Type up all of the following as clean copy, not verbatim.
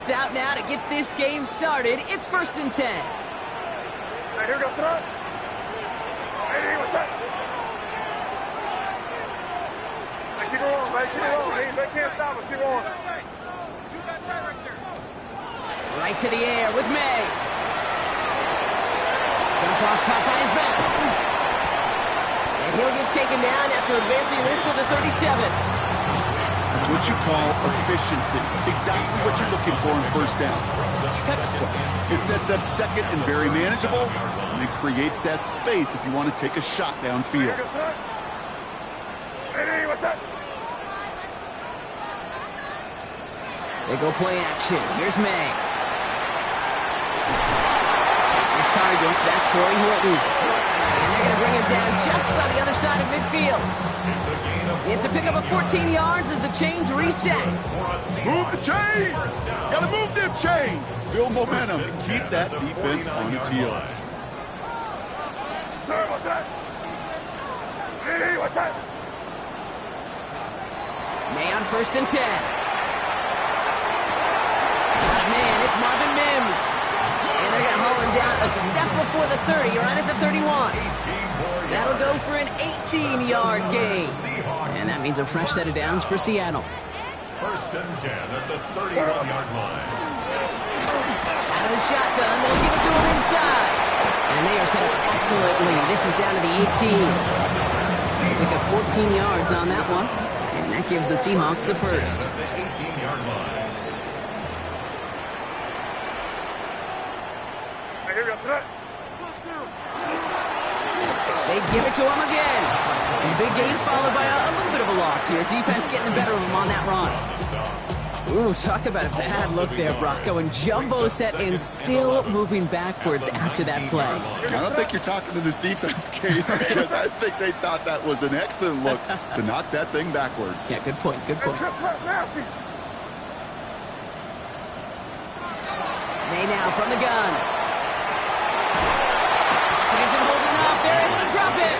It's out now to get this game started. It's 1st and 10. Hey, here goes tonight. Hey, what's that? Hey, keep going, man. Keep going. They can't stop us. Keep going. Right to the air with May. Jump off caught by his back. And he'll get taken down after advancing this to the 37. That's what you call efficiency. Exactly what you're looking for in 1st down. Textbook. It sets up 2nd and very manageable, and it creates that space if you want to take a shot downfield. Hey, what's that? They go play action. Here's May. That's his target. That's Torrey Horton. And they're going to bring him down just on the other side of midfield. It's a pickup of 14 yards as the chains reset. Move the chains! Gotta move them chains! Build momentum and keep that defense on its heels. Sir, what's that? Hey, what's that? May on 1st and 10. But man, it's Marvin Mims. And they're going to haul him down a step before the 30, right at the 31. That'll go for an 18-yard gain. And that means a fresh set of downs for Seattle. 1st and 10 at the 31-yard line. Out of the shotgun, they'll give it to him inside. And they are set up excellently. This is down to the 18. They pick up 14 yards on that one. And that gives the Seahawks the first. The 18-yard line. Hey, here goes tonight. They give it to him again. And big gain followed by a little bit of a loss here. Defense getting the better of him on that run. Ooh, talk about a bad look there, Brock. Going jumbo set and still moving backwards after that play. I don't think you're talking to this defense, Kate, because I think they thought that was an excellent look to knock that thing backwards. Yeah, good point, good point. May now from the gun. He's holding up. They're able to drop it.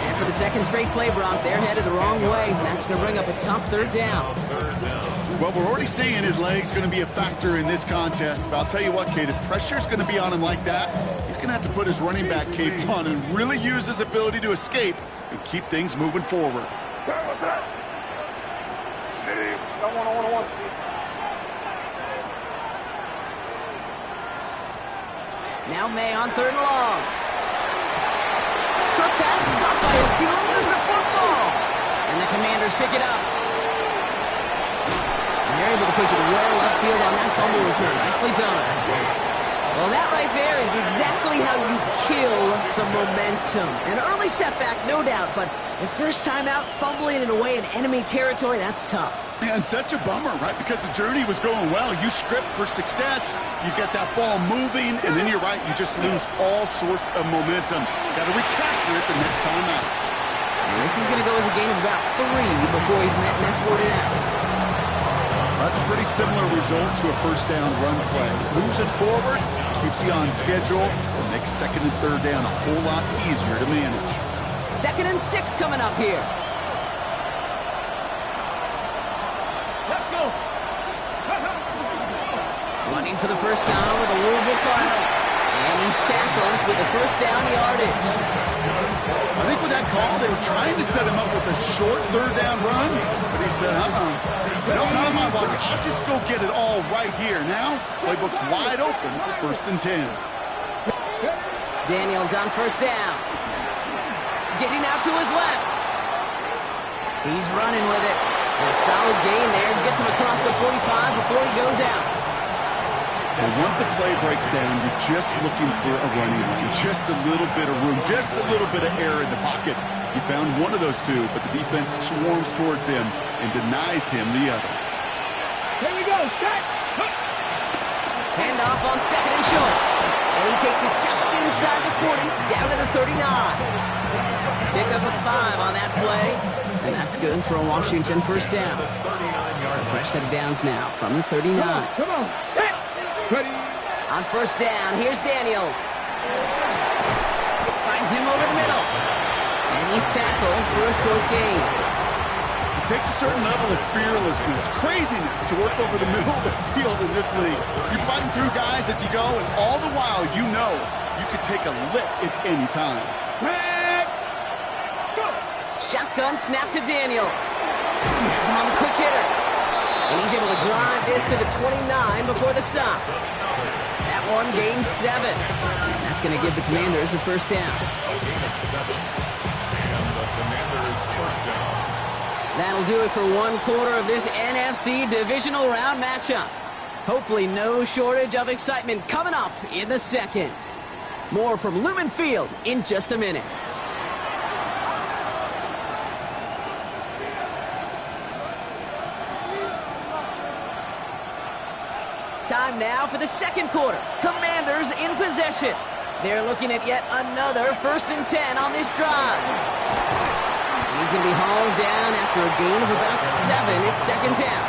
And for the 2nd straight play, Brock, they're headed the wrong way. That's going to bring up a tough 3rd down. Well, we're already seeing his leg's going to be a factor in this contest. But I'll tell you what, Kate, if pressure's going to be on him like that, he's going to have to put his running back cape on and really use his ability to escape and keep things moving forward. What's that? Hey, one. Now May on 3rd and long. Short pass caught by him. He loses the football. And the Commanders pick it up. And they're able to push it well upfield on that fumble return. Nicely done. Well, that right there is exactly how you kill some momentum. An early setback, no doubt, but the first time out, fumbling it away in enemy territory, that's tough. And such a bummer, right? Because the journey was going well. You script for success, you get that ball moving, and then you're right, you just lose all sorts of momentum. Got to recapture it the next time out. And this is going to go as a gain of about 3 before he's met and escorted out. That's a pretty similar result to a 1st down run play. Moves it forward, keeps you on schedule, and makes 2nd and 3rd down a whole lot easier to manage. 2nd and 6 coming up here. Let's go. Running for the 1st down with a Louisville Cardinal. And he's tackled with the 1st down yardage. I think with that call, they were trying to set him up with a short 3rd down run, but he said, no, not on my watch. I'll just go get it all right here. Now, playbook's wide open for 1st and 10. Daniels on 1st down. Getting out to his left. He's running with it. A solid gain there. Gets him across the 45 before he goes out. And once a play breaks down, you're just looking for a running lane. Just a little bit of room, just a little bit of air in the pocket. He found one of those two, but the defense swarms towards him and denies him the other. Here we go. Set. Handoff on 2nd and short. And he takes it just inside the 40, down to the 39. Pick up a 5 on that play. And that's good for a Washington 1st down. So fresh set of downs now from the 39. Come on. Set. Ready. On 1st down, here's Daniels. Finds him over the middle. And he's tackled for a short gain. It takes a certain level of fearlessness, craziness to work over the middle of the field in this league. You're fighting through guys as you go, and all the while you know you could take a lick at any time. Shotgun snap to Daniels. Has him on the quick hitter. And he's able to drive this to the 29 before the stop. That one gains 7. And that's going to give the Commanders a first down. A gain of 7. And the Commanders first down. That'll do it for one quarter of this NFC divisional round matchup. Hopefully no shortage of excitement coming up in the second. More from Lumen Field in just a minute. Time now for the second quarter. Commanders in possession. They're looking at yet another 1st and 10 on this drive. And he's going to be hauled down after a gain of about 7 at second down.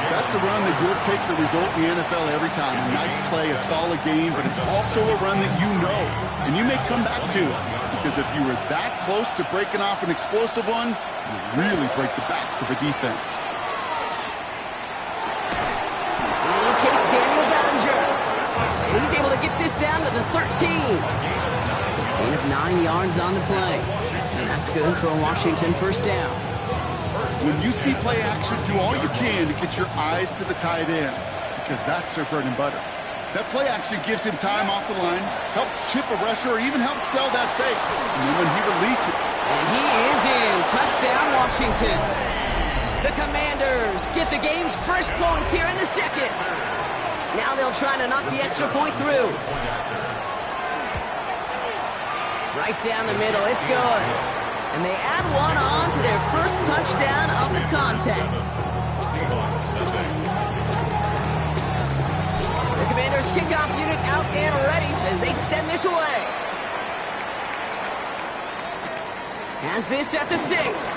That's a run that you'll take the result in the NFL every time. A nice play, a solid game, but it's also a run that you know, and you may come back to. Because if you were that close to breaking off an explosive one, you really break the backs of a defense. Locates Daniel Bellinger. And he's able to get this down to the 13. Gain of 9 yards on the play. And that's good for a Washington first down. When you see play action, do all you can to get your eyes to the tight end, because that's their bread and butter. That play action gives him time off the line, helps chip a rusher, or even helps sell that fake. And then when he releases it. And he is in. Touchdown, Washington. The Commanders get the game's first points here in the second. Now they'll try to knock the extra point through. Right down the middle, it's good. And they add one on to their first touchdown of the contest. The Commanders' kickoff unit out and ready as they send this away. Has this at the 6.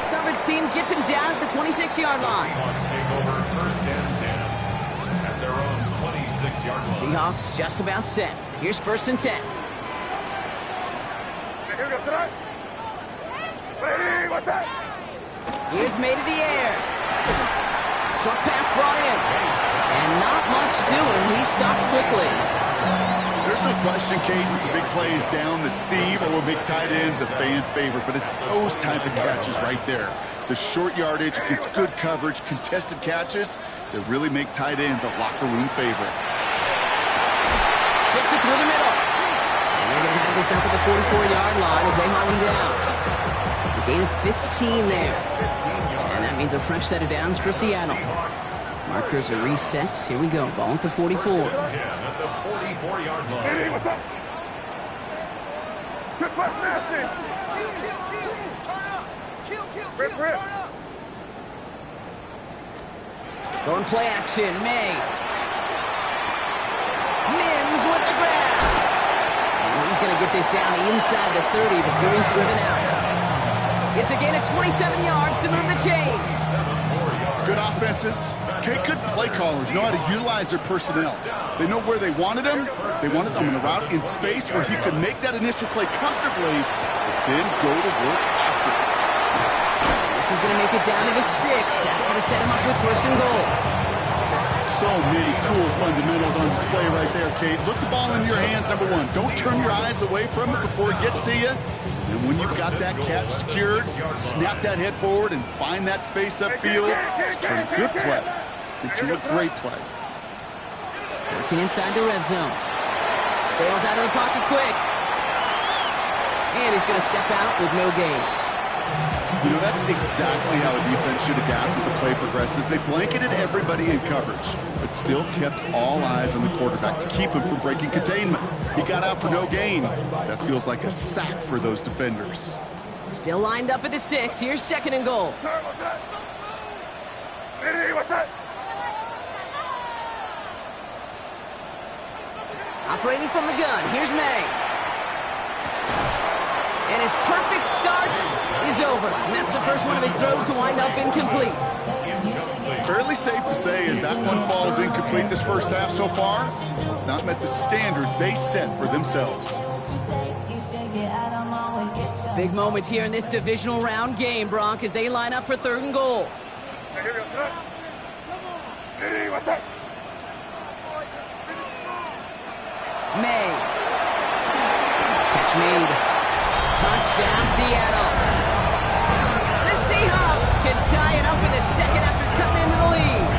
Coverage team gets him down at the 26-yard line. Seahawks take over 1st and 10 at their own 26-yard line. Seahawks just about set. Here's 1st and 10. Ready, what's that? Here's made to the air. Short pass brought in. And not much doing. He stopped quickly. There's no question, Kate, the big plays down the seam or will make tight ends a fan favorite, but it's those type of catches right there. The short yardage against good coverage, contested catches that really make tight ends a locker room favorite. Gets it through the middle. And they're going to have this up at the 44-yard line as they haul him down. A gain of 15 there. And that means a fresh set of downs for Seattle. Markers are reset. Here we go. Ball at the 44. At the 44-yard line. Hey, what's up? Good flash, nasty. Rip. Going play action. May. Mims with the grab. And he's going to get this down inside the 30 before he's driven out. It's a gain of 27 yards to move the chains. Good offenses. Okay, good play callers know how to utilize their personnel. They know where they wanted him. They wanted him in a route in space where he could make that initial play comfortably, but then go to work after it. This is going to make it down to the 6. That's going to set him up with 1st and goal. So many cool fundamentals on display right there, Kate. Look the ball in your hands, number 1. Don't turn your eyes away from it before it gets to you. And when you've got that catch secured, snap that head forward and find that space upfield. Turn a good play into a great play. Working inside the red zone. Bails out of the pocket quick. And he's going to step out with no gain. You know, that's exactly how a defense should adapt as the play progresses. They blanketed everybody in coverage, but still kept all eyes on the quarterback to keep him from breaking containment. He got out for no gain. That feels like a sack for those defenders. Still lined up at the 6. Here's 2nd and goal. What's that? Ready, what's that? Operating from the gun. Here's May. And his perfect start is over. And that's the first one of his throws to wind up incomplete. Fairly safe to say as that one falls incomplete this first half so far, it's not met the standard they set for themselves. Big moment here in this divisional round game, Bronk, as they line up for 3rd and goal. May. Catch made. Touchdown, Seattle. The Seahawks can tie it up in the second after cutting into the lead.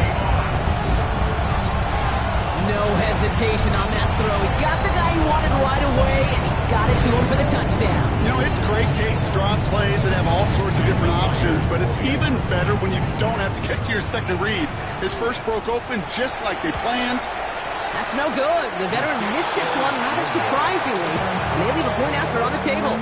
No hesitation on that throw. He got the guy he wanted right away, and he got it to him for the touchdown. You know, it's great, Kate, to draw plays and have all sorts of different options, but it's even better when you don't have to get to your second read. His first broke open just like they planned. That's no good. The veteran miships one rather surprisingly, and they leave a point after on the table.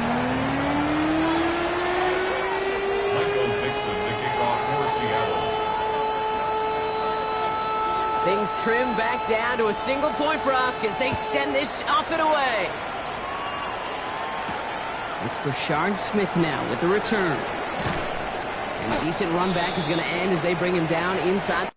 Things trim back down to a single point, Brock, as they send this off and away. It's Brashard Smith now with the return. And a decent run back is going to end as they bring him down inside.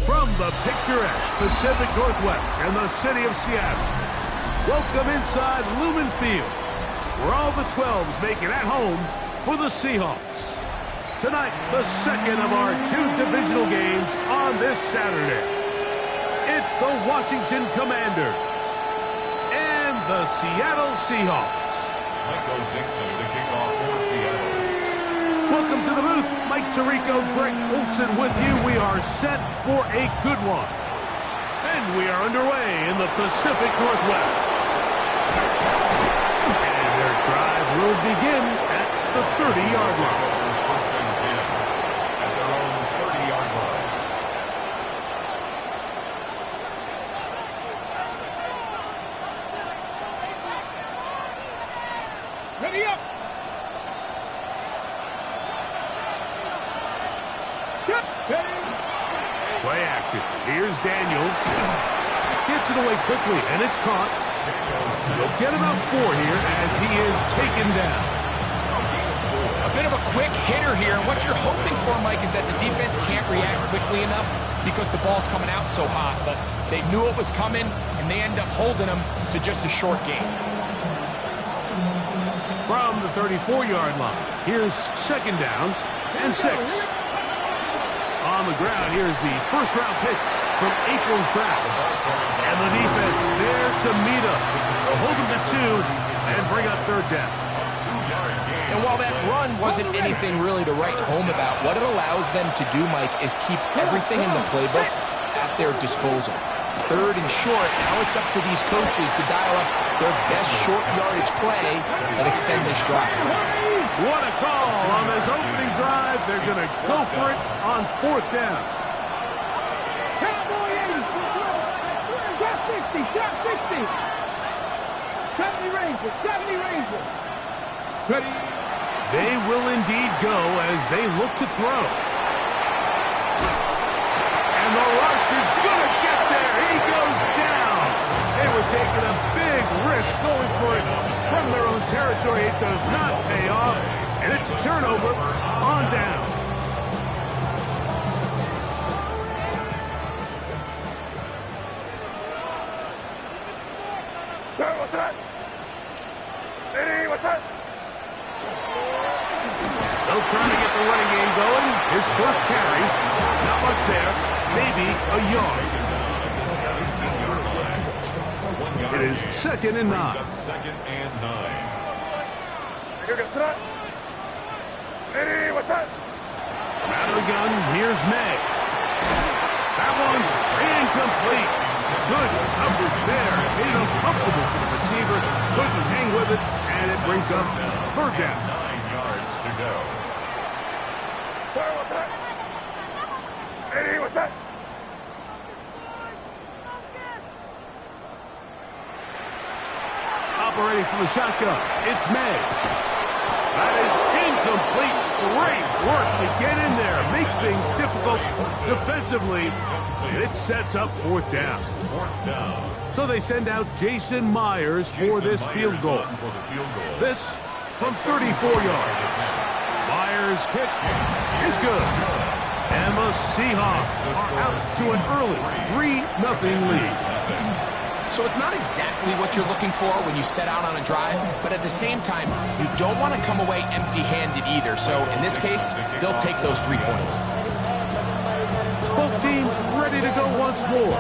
From the picturesque Pacific Northwest and the city of Seattle, welcome inside Lumen Field, where all the 12s make it at home for the Seahawks. Tonight, the second of our 2 divisional games on this Saturday. It's the Washington Commanders and the Seattle Seahawks. Michael Dixon to kick off for Seattle. Welcome to the booth. Mike Tirico, Greg Olson with you. We are set for a good one. And we are underway in the Pacific Northwest. And their drive will begin at the 30-yard line. First and 10 at their own 30-yard line. Ready up! Play action. Here's Daniels. Gets it away quickly, and it's caught. He'll get about 4 here as he is taken down. A bit of a quick hitter here, and what you're hoping for, Mike, is that the defense can't react quickly enough because the ball's coming out so hot. But they knew it was coming, and they end up holding them to just a short gain. From the 34-yard line, here's 2nd down and 6. On the ground, here's the first-round pick from April's draft. And the defense there to meet up. They'll hold them to 2 and bring up 3rd down. And while that run wasn't anything really to write home about, what it allows them to do, Mike, is keep everything in the playbook at their disposal. Third and short, now it's up to these coaches to dial up their best short yardage play and extend this drive. What a call on this opening drive. They're going to go for it on 4th down. Cowboy 80. Shot 60. Shot 60. 70 Rangers. 70 Rangers. Ready. They will indeed go as they look to throw. And the rush is going to get there. He goes down. They were taking a big risk going for it from their own territory. It does not pay off. And it's a turnover on down. What's that? Hey, what's that? They'll try to get the running game going. His first carry. Not much there. Maybe a yard. It is 2nd and 9. 2nd and 9. Hey, what's that? Out of the gun, here's May. That one's incomplete. Good coverage there. Made it uncomfortable for the receiver. Couldn't hang with it, and it brings up 3rd down. 9 yards to go. What's that? Hey, what's that? Operating from the shotgun, it's May. That is incomplete. Great work to get in there. Make things difficult defensively. And it sets up 4th down. 4th down. So they send out Jason Myers for this field goal. This from 34 yards. Myers' kick is good. And the Seahawks are out to an early 3-0 lead. So it's not exactly what you're looking for when you set out on a drive, but at the same time, you don't want to come away empty-handed either. So in this case, they'll take those 3 points. Both teams ready to go once more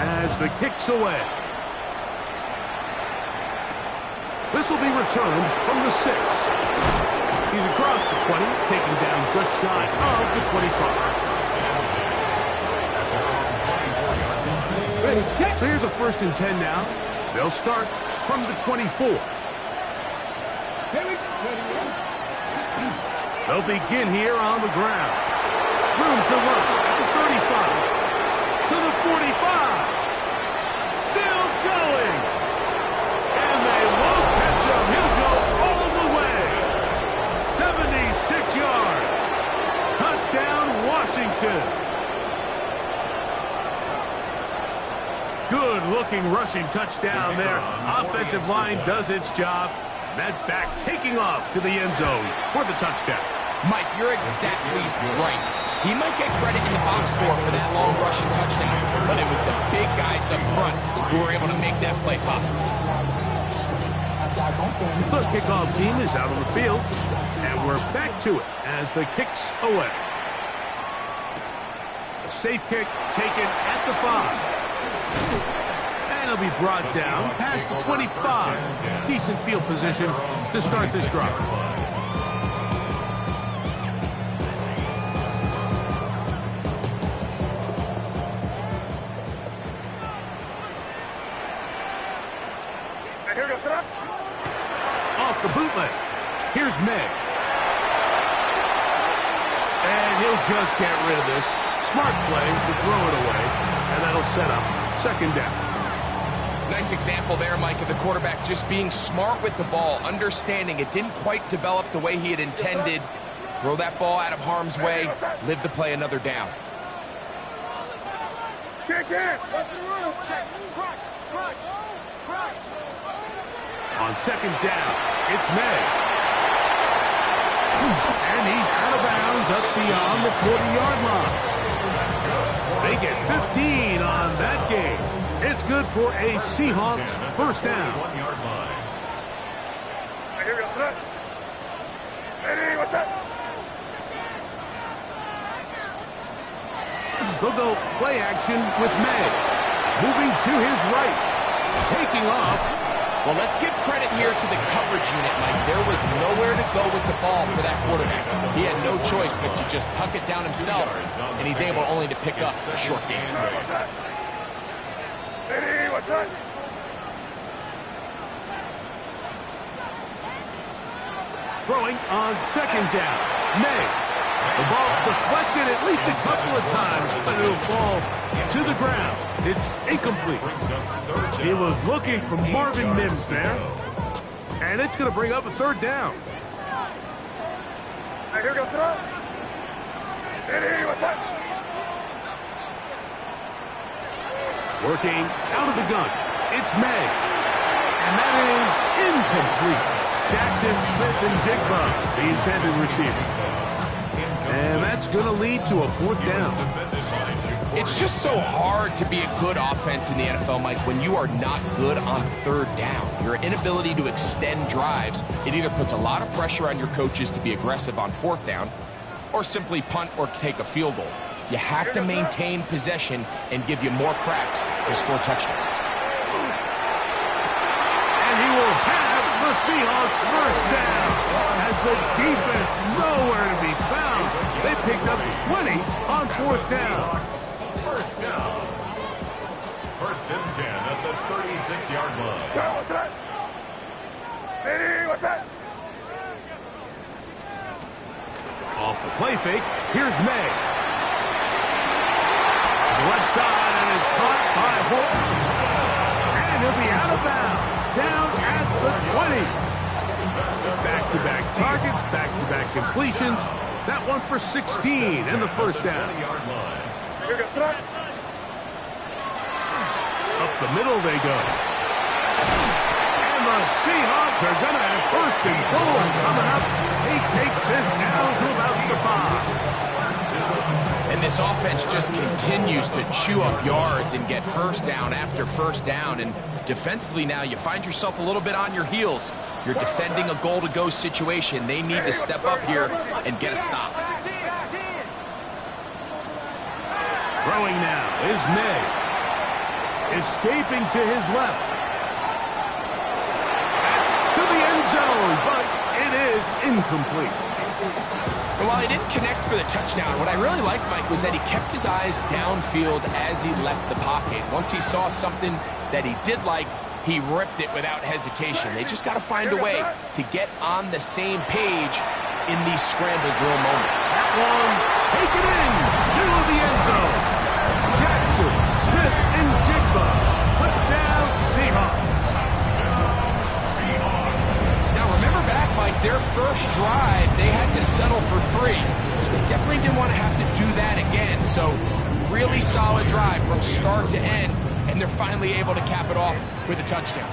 as the kick's away. This will be returned from the 6. He's across the 20, taking down just shy of the 25. So here's a 1st and 10 now. They'll start from the 24. They'll begin here on the ground. Room to run at the 35. To the 45. Still going. And they won't catch him. He'll go all the way. 76 yards. Touchdown, Washington. Good-looking rushing touchdown there. Offensive line does its job. That back taking off to the end zone for the touchdown. Mike, you're exactly right. He might get credit in the box score for that long rushing touchdown, but it was the big guys up front who were able to make that play possible. The kickoff team is out on the field, and we're back to it as the kick's away. A safe kick taken at the 5. And he'll be brought down past the 25. Decent field position to start this drive. Off the bootleg. Here's May. And he'll just get rid of this. Smart play to throw it away. And that'll set up 2nd down. Nice example there, Mike, of the quarterback just being smart with the ball, understanding it didn't quite develop the way he had intended. Throw that ball out of harm's way, live to play another down. On 2nd down, it's May. And he's out of bounds up beyond the 40-yard line. They get 15 on that game. It's good for a Seahawks 1st down. 1-yard line. What's that? They'll go play action with May. Moving to his right. Taking off. Well, let's give credit here to the coverage unit, Mike. There was no nowhere to go with the ball for that quarterback. He had no choice but to just tuck it down himself, and he's able only to pick up a short gain. Ready, what's that? Throwing on second down. May. The ball deflected at least a couple of times, but it'll fall to the ground. It's incomplete. He was looking for Marvin Mims there. And it's going to bring up a third down. Right, here goes throw. Ready, what's that? Working out of the gun. It's May. And that is incomplete. Jackson, Smith, and Jigba, the intended receiver. And that's going to lead to a fourth down. It's just so hard to be a good offense in the NFL, Mike, when you are not good on third down. Your inability to extend drives, it either puts a lot of pressure on your coaches to be aggressive on fourth down or simply punt or take a field goal. You have to maintain possession and give you more cracks to score touchdowns. And he will have the Seahawks first down as the defense nowhere to be found. They picked up 20 on fourth down. First down. First and 10 at the 36-yard line. Go, what's that? Ready, what's that? Off the play fake, here's May. The left side is caught by Holt. And he'll be out of bounds, down at the 20. Back-to-back targets, back-to-back completions. That one for 16 and the first down. Here goes throw. Up the middle they go. And the Seahawks are going to have first and goal coming up. He takes this down to about the 5. And this offense just continues to chew up yards and get first down after first down. And defensively now, you find yourself a little bit on your heels. You're defending a goal-to-go situation. They need to step up here and get a stop. Throwing now is May. Escaping to his left. That's to the end zone, but it is incomplete. And while he didn't connect for the touchdown, what I really liked, Mike, was that he kept his eyes downfield as he left the pocket. Once he saw something that he did like, he ripped it without hesitation. They just got to find a way to get on the same page in these scramble drill moments. That one taken in to the end zone. Jackson, Smith, and Jigba. Touchdown Seahawks. Now remember back, Mike, their first drive, they had to settle for 3. So they definitely didn't want to have to do that again. So really solid drive from start to end. And they're finally able to cap it off with a touchdown.